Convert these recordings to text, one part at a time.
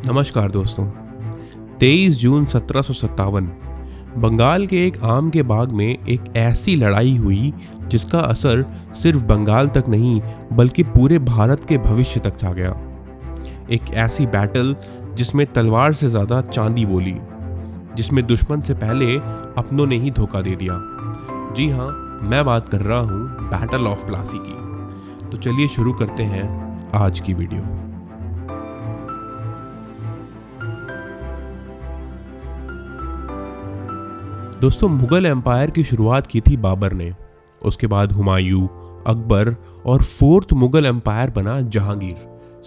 नमस्कार दोस्तों। 23 जून 1757 बंगाल के एक आम के बाग में एक ऐसी लड़ाई हुई जिसका असर सिर्फ बंगाल तक नहीं बल्कि पूरे भारत के भविष्य तक छा गया। एक ऐसी बैटल जिसमें तलवार से ज़्यादा चांदी बोली, जिसमें दुश्मन से पहले अपनों ने ही धोखा दे दिया। जी हाँ, मैं बात कर रहा हूँ बैटल ऑफ प्लासी की। तो चलिए शुरू करते हैं आज की वीडियो। दोस्तों, मुगल एम्पायर की शुरुआत की थी बाबर ने। उसके बाद हुमायूं, अकबर और फोर्थ मुगल एम्पायर बना जहांगीर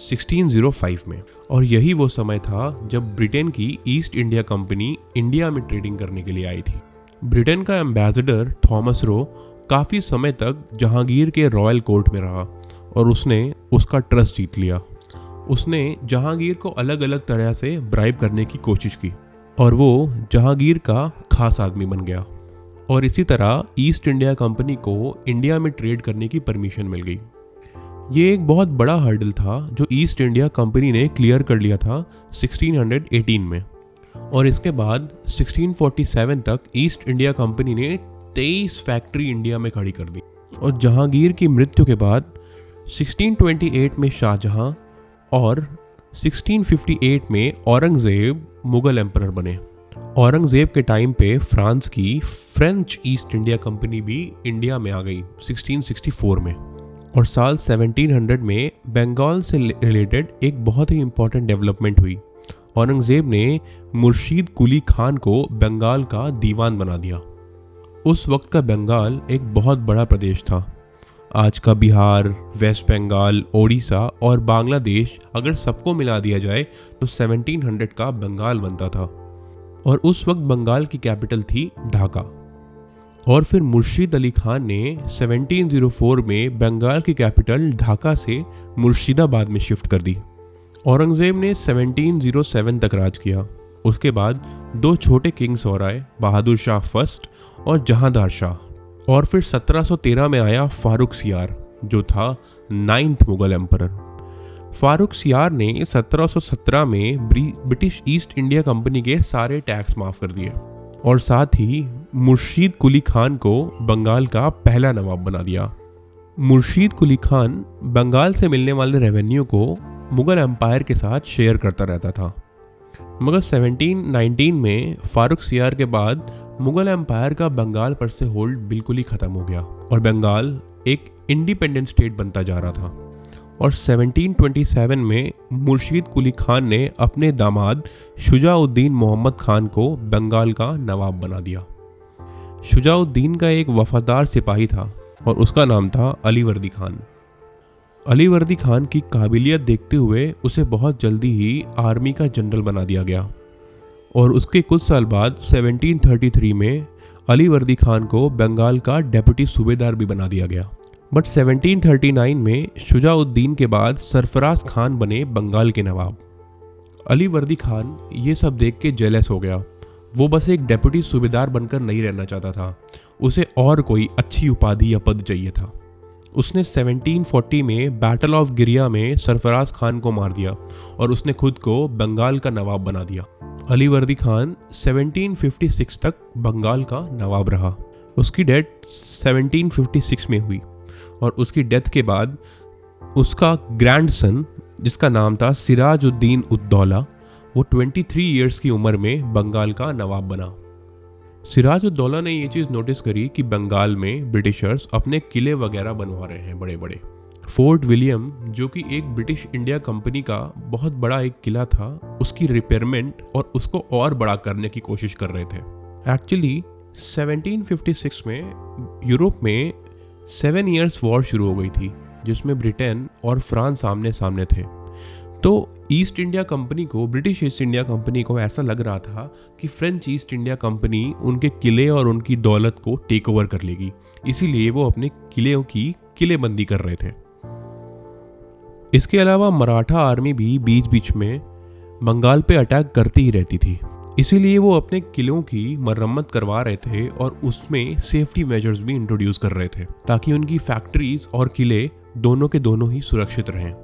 1605 में। और यही वो समय था जब ब्रिटेन की ईस्ट इंडिया कंपनी इंडिया में ट्रेडिंग करने के लिए आई थी। ब्रिटेन का एम्बेसडर थॉमस रो काफ़ी समय तक जहांगीर के रॉयल कोर्ट में रहा और उसने उसका ट्रस्ट जीत लिया। उसने जहांगीर को अलग अलग तरह से ब्राइब करने की कोशिश की और वो जहांगीर का खास आदमी बन गया। और इसी तरह ईस्ट इंडिया कंपनी को इंडिया में ट्रेड करने की परमिशन मिल गई। ये एक बहुत बड़ा हर्डल था जो ईस्ट इंडिया कंपनी ने क्लियर कर लिया था 1618 में। और इसके बाद 1647 तक ईस्ट इंडिया कंपनी ने 23 फैक्ट्री इंडिया में खड़ी कर दी। और जहांगीर की मृत्यु के बाद 1628 में शाहजहां और 1658 में औरंगजेब मुगल एम्परर बने। औरंगजेब के टाइम पे फ्रांस की फ्रेंच ईस्ट इंडिया कंपनी भी इंडिया में आ गई 1664 में। और साल 1700 में बंगाल से रिलेटेड एक बहुत ही इंपॉर्टेंट डेवलपमेंट हुई। औरंगजेब ने मुर्शीद कुली खान को बंगाल का दीवान बना दिया। उस वक्त का बंगाल एक बहुत बड़ा प्रदेश था। आज का बिहार, वेस्ट बंगाल, ओडिशा और बांग्लादेश अगर सबको मिला दिया जाए तो 1700 का बंगाल बनता था। और उस वक्त बंगाल की कैपिटल थी ढाका। और फिर मुर्शीद अली खान ने 1704 में बंगाल की कैपिटल ढाका से मुर्शिदाबाद में शिफ्ट कर दी। औरंगजेब ने 1707 तक राज किया। उसके बाद दो छोटे किंग्स और आए, बहादुर शाह फर्स्ट और जहांदार शाह। और फिर 1713 में आया फारूक सियार जो था 9th मुगल एम्परर। फारूक सियार ने 1717 में ब्रिटिश ईस्ट इंडिया कंपनी के सारे टैक्स माफ कर दिए और साथ ही मुर्शीद कुली खान को बंगाल का पहला नवाब बना दिया। मुर्शीद कुली खान बंगाल से मिलने वाले रेवेन्यू को मुगल एम्पायर के साथ शेयर करता रहता था। मगर 1719 में फारूक सियार के बाद मुगल एम्पायर का बंगाल पर से होल्ड बिल्कुल ही खत्म हो गया और बंगाल एक इंडिपेंडेंट स्टेट बनता जा रहा था। और 1727 में मुर्शीद कुली खान ने अपने दामाद शुजाउद्दीन मोहम्मद खान को बंगाल का नवाब बना दिया। शुजाउद्दीन का एक वफादार सिपाही था और उसका नाम था अलीवर्दी खान। अलीवर्दी खान की काबिलियत देखते हुए उसे बहुत जल्दी ही आर्मी का जनरल बना दिया गया। और उसके कुछ साल बाद 1733 में अलीवर्दी खान को बंगाल का डेप्यूटी सूबेदार भी बना दिया गया। बट 1739 में शुजाउद्दीन के बाद सरफराज खान बने बंगाल के नवाब। अलीवर्दी खान ये सब देख के जेलस हो गया। वो बस एक डेप्यूटी सूबेदार बनकर नहीं रहना चाहता था, उसे और कोई अच्छी उपाधि या पद चाहिए था। उसने 1740 में बैटल ऑफ गिरिया में सरफराज खान को मार दिया और उसने खुद को बंगाल का नवाब बना दिया। अलीवर्दी खान 1756 तक बंगाल का नवाब रहा। उसकी डेथ 1756 में हुई और उसकी डेथ के बाद उसका ग्रैंडसन जिसका नाम था सिराजुद्दीन उद्दौला, वो 23 इयर्स की उम्र में बंगाल का नवाब बना। सिराजुद्दौला ने ये चीज़ नोटिस करी कि बंगाल में ब्रिटिशर्स अपने किले वगैरह बनवा रहे हैं बड़े बड़े। फोर्ट विलियम जो कि एक ब्रिटिश इंडिया कंपनी का बहुत बड़ा एक किला था, उसकी रिपेयरमेंट और उसको और बड़ा करने की कोशिश कर रहे थे। एक्चुअली 1756 में यूरोप में 7 इयर्स वॉर शुरू हो गई थी जिसमें ब्रिटेन और फ्रांस आमने सामने थे। तो ईस्ट इंडिया कंपनी को, ब्रिटिश ईस्ट इंडिया कंपनी को ऐसा लग रहा था कि फ्रेंच ईस्ट इंडिया कंपनी उनके किले और उनकी दौलत को टेक ओवर कर लेगी, इसीलिए वो अपने किलेयों की किलेबंदी कर रहे थे। इसके अलावा मराठा आर्मी भी बीच बीच में बंगाल पे अटैक करती ही रहती थी, इसीलिए वो अपने किलों की मरम्मत करवा रहे थे और उसमें सेफ्टी मेजर्स भी इंट्रोड्यूस कर रहे थे ताकि उनकी फैक्ट्रीज और किले दोनों के दोनों ही सुरक्षित रहें।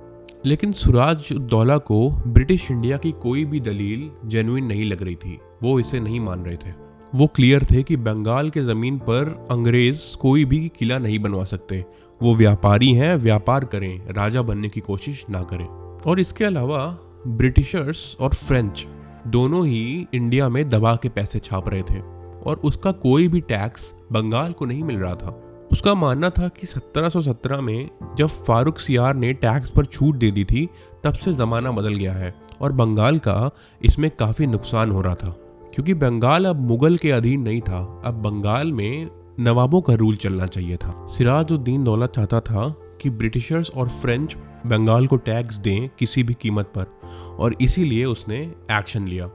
लेकिन सिराजुद्दौला को ब्रिटिश इंडिया की कोई भी दलील जेन्युइन नहीं लग रही थी। वो इसे नहीं मान रहे थे। वो क्लियर थे कि बंगाल के ज़मीन पर अंग्रेज कोई भी किला नहीं बनवा सकते। वो व्यापारी हैं, व्यापार करें, राजा बनने की कोशिश ना करें। और इसके अलावा ब्रिटिशर्स और फ्रेंच दोनों ही इंडिया में दबा के पैसे छाप रहे थे और उसका कोई भी टैक्स बंगाल को नहीं मिल रहा था। उसका मानना था कि 1717 में जब फारूक सियार ने टैक्स पर छूट दे दी थी, तब से ज़माना बदल गया है और बंगाल का इसमें काफ़ी नुकसान हो रहा था, क्योंकि बंगाल अब मुगल के अधीन नहीं था। अब बंगाल में नवाबों का रूल चलना चाहिए था। सिराजुद्दीन दौला चाहता था कि ब्रिटिशर्स और फ्रेंच बंगाल को टैक्स दें किसी भी कीमत पर, और इसीलिए उसने एक्शन लिया।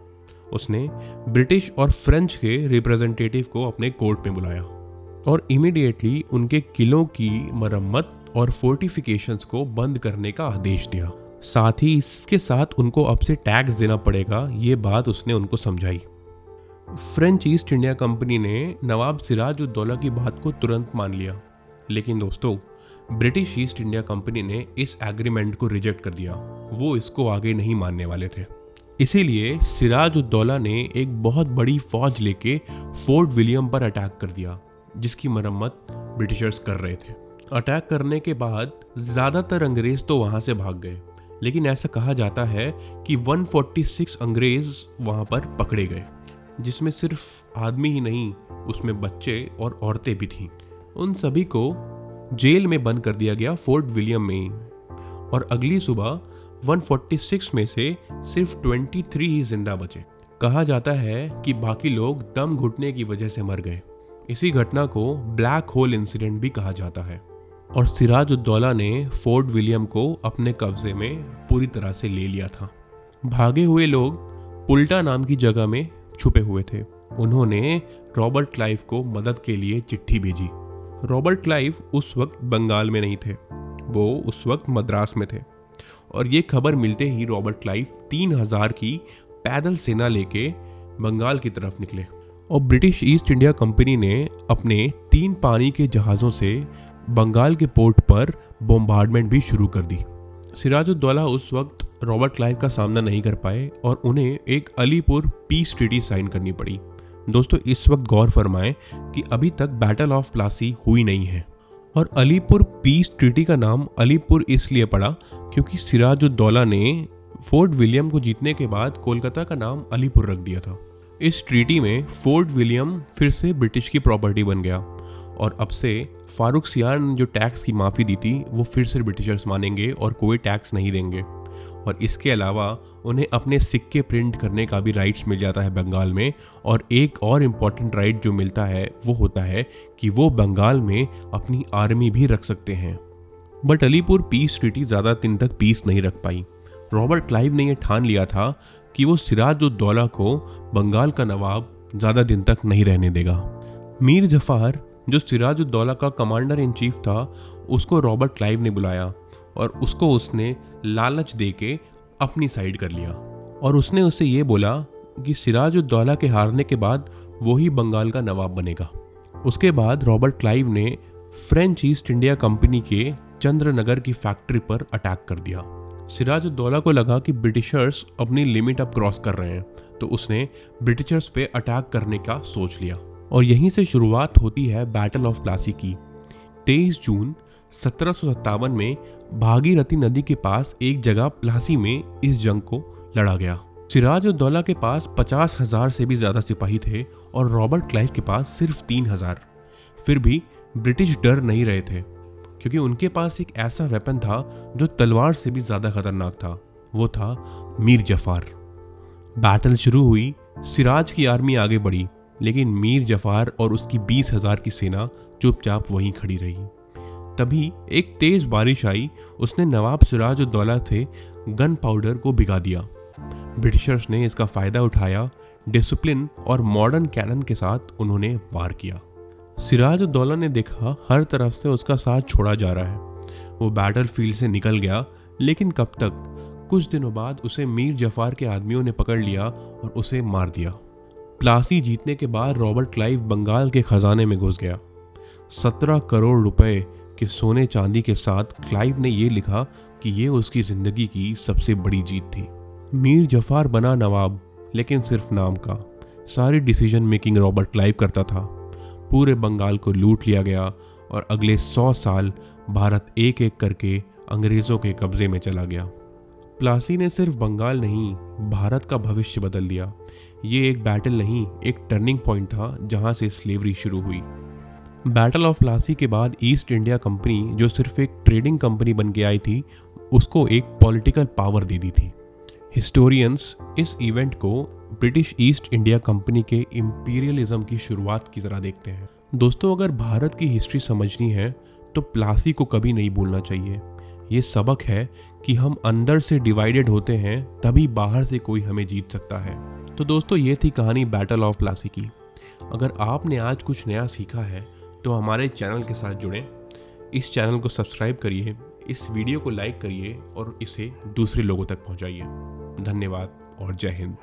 उसने ब्रिटिश और फ्रेंच के रिप्रेजेंटेटिव को अपने कोर्ट में बुलाया और इमीडिएटली उनके किलों की मरम्मत और फोर्टिफिकेशंस को बंद करने का आदेश दिया। साथ ही इसके साथ उनको अब से टैक्स देना पड़ेगा, ये बात उसने उनको समझाई। फ्रेंच ईस्ट इंडिया कंपनी ने नवाब सिराजुद्दौला की बात को तुरंत मान लिया, लेकिन दोस्तों ब्रिटिश ईस्ट इंडिया कंपनी ने इस एग्रीमेंट को रिजेक्ट कर दिया। वो इसको आगे नहीं मानने वाले थे। इसीलिए सिराजुद्दौला ने एक बहुत बड़ी फौज लेके फोर्ट विलियम पर अटैक कर दिया, जिसकी मरम्मत ब्रिटिशर्स कर रहे थे। अटैक करने के बाद ज़्यादातर अंग्रेज तो वहाँ से भाग गए, लेकिन ऐसा कहा जाता है कि 146 अंग्रेज वहाँ पर पकड़े गए, जिसमें सिर्फ आदमी ही नहीं, उसमें बच्चे और औरतें भी थीं। उन सभी को जेल में बंद कर दिया गया फोर्ट विलियम में, और अगली सुबह 146 में से सिर्फ 23 ही जिंदा बचे। कहा जाता है कि बाकी लोग दम घुटने की वजह से मर गए। इसी घटना को ब्लैक होल इंसिडेंट भी कहा जाता है। और सिराजुद्दौला ने फोर्ट विलियम को अपने कब्जे में पूरी तरह से ले लिया था। भागे हुए लोग पुल्टा नाम की जगह में छुपे हुए थे। उन्होंने रॉबर्ट क्लाइव को मदद के लिए चिट्ठी भेजी। रॉबर्ट क्लाइव उस वक्त बंगाल में नहीं थे, वो उस वक्त मद्रास में थे, और ये खबर मिलते ही रॉबर्ट क्लाइव 3000 की पैदल सेना लेके बंगाल की तरफ निकले। और ब्रिटिश ईस्ट इंडिया कंपनी ने अपने 3 पानी के जहाज़ों से बंगाल के पोर्ट पर बॉम्बार्डमेंट भी शुरू कर दी। सिराजुद्दौला उस वक्त रॉबर्ट क्लाइव का सामना नहीं कर पाए और उन्हें एक अलीपुर पीस ट्रीटी साइन करनी पड़ी। दोस्तों इस वक्त गौर फरमाएं कि अभी तक बैटल ऑफ प्लासी हुई नहीं है, और अलीपुर पीस ट्रीटी का नाम अलीपुर इसलिए पड़ा क्योंकि सिराजुद्दौला ने फोर्ट विलियम को जीतने के बाद कोलकाता का नाम अलीपुर रख दिया था। इस ट्रीटी में फोर्ट विलियम फिर से ब्रिटिश की प्रॉपर्टी बन गया, और अब से फारूक सियार ने जो टैक्स की माफ़ी दी थी वो फिर से ब्रिटिशर्स मानेंगे और कोई टैक्स नहीं देंगे। और इसके अलावा उन्हें अपने सिक्के प्रिंट करने का भी राइट्स मिल जाता है बंगाल में। और एक और इम्पॉर्टेंट राइट जो मिलता है वो होता है कि वो बंगाल में अपनी आर्मी भी रख सकते हैं। बट अलीपुर पीस ट्रीटी ज़्यादा दिन तक पीस नहीं रख पाई। रॉबर्ट क्लाइव ने यह ठान लिया था कि वो सिराजुद्दौला को बंगाल का नवाब ज़्यादा दिन तक नहीं रहने देगा। मीर जफार जो सिराजुद्दौला का कमांडर इन चीफ था, उसको रॉबर्ट क्लाइव ने बुलाया और उसको उसने लालच देके अपनी साइड कर लिया। और उसने उससे ये बोला कि सिराजुद्दौला के हारने के बाद वो ही बंगाल का नवाब बनेगा। उसके बाद रॉबर्ट क्लाइव ने फ्रेंच ईस्ट इंडिया कंपनी के चंद्रनगर की फैक्ट्री पर अटैक कर दिया। सिराजुद्दौला को लगा कि ब्रिटिशर्स अपनी लिमिट अब क्रॉस कर रहे हैं, तो उसने ब्रिटिशर्स पे अटैक करने का सोच लिया। और यहीं से शुरुआत होती है बैटल ऑफ प्लासी की। 23 जून 1757 में भागीरथी नदी के पास एक जगह प्लासी में इस जंग को लड़ा गया। सिराजुद्दौला के पास 50,000 से भी ज़्यादा सिपाही थे और रॉबर्ट क्लाइव के पास सिर्फ 3,000। फिर भी ब्रिटिश डर नहीं रहे थे, क्योंकि उनके पास एक ऐसा वेपन था जो तलवार से भी ज़्यादा खतरनाक था। वो था मीर जफार। बैटल शुरू हुई, सिराज की आर्मी आगे बढ़ी, लेकिन मीर जफार और उसकी 20,000 की सेना चुपचाप वहीं खड़ी रही। तभी एक तेज बारिश आई, उसने नवाब सिराजुद्दौला से गन पाउडर को भिगा दिया। ब्रिटिशर्स ने इसका फ़ायदा उठाया, डिसिप्लिन और मॉडर्न कैनन के साथ उन्होंने वार किया। सिराजुद्दौला ने देखा हर तरफ से उसका साथ छोड़ा जा रहा है। वो बैटल फील्ड से निकल गया, लेकिन कब तक? कुछ दिनों बाद उसे मीर जफार के आदमियों ने पकड़ लिया और उसे मार दिया। प्लासी जीतने के बाद रॉबर्ट क्लाइव बंगाल के खजाने में घुस गया। 17 करोड़ रुपए के सोने चांदी के साथ क्लाइव ने ये लिखा कि ये उसकी जिंदगी की सबसे बड़ी जीत थी। मीर जफार बना नवाब, लेकिन सिर्फ नाम का। सारी डिसीजन मेकिंग रॉबर्ट क्लाइव करता था। पूरे बंगाल को लूट लिया गया और अगले 100 साल भारत एक एक करके अंग्रेजों के कब्जे में चला गया। प्लासी ने सिर्फ बंगाल नहीं, भारत का भविष्य बदल दिया। ये एक बैटल नहीं, एक टर्निंग पॉइंट था जहां से स्लेवरी शुरू हुई। बैटल ऑफ प्लासी के बाद ईस्ट इंडिया कंपनी, जो सिर्फ एक ट्रेडिंग कंपनी बन के आई थी, उसको एक पॉलिटिकल पावर दे दी थी। हिस्टोरियंस इस इवेंट को ब्रिटिश ईस्ट इंडिया कंपनी के इंपीरियलिज्म की शुरुआत की तरह देखते हैं। दोस्तों, अगर भारत की हिस्ट्री समझनी है तो प्लासी को कभी नहीं भूलना चाहिए। ये सबक है कि हम अंदर से डिवाइडेड होते हैं, तभी बाहर से कोई हमें जीत सकता है। तो दोस्तों, ये थी कहानी बैटल ऑफ प्लासी की। अगर आपने आज कुछ नया सीखा है तो हमारे चैनल के साथ जुड़ें, इस चैनल को सब्सक्राइब करिए, इस वीडियो को लाइक करिए और इसे दूसरे लोगों तक पहुंचाइए। धन्यवाद और जय हिंद।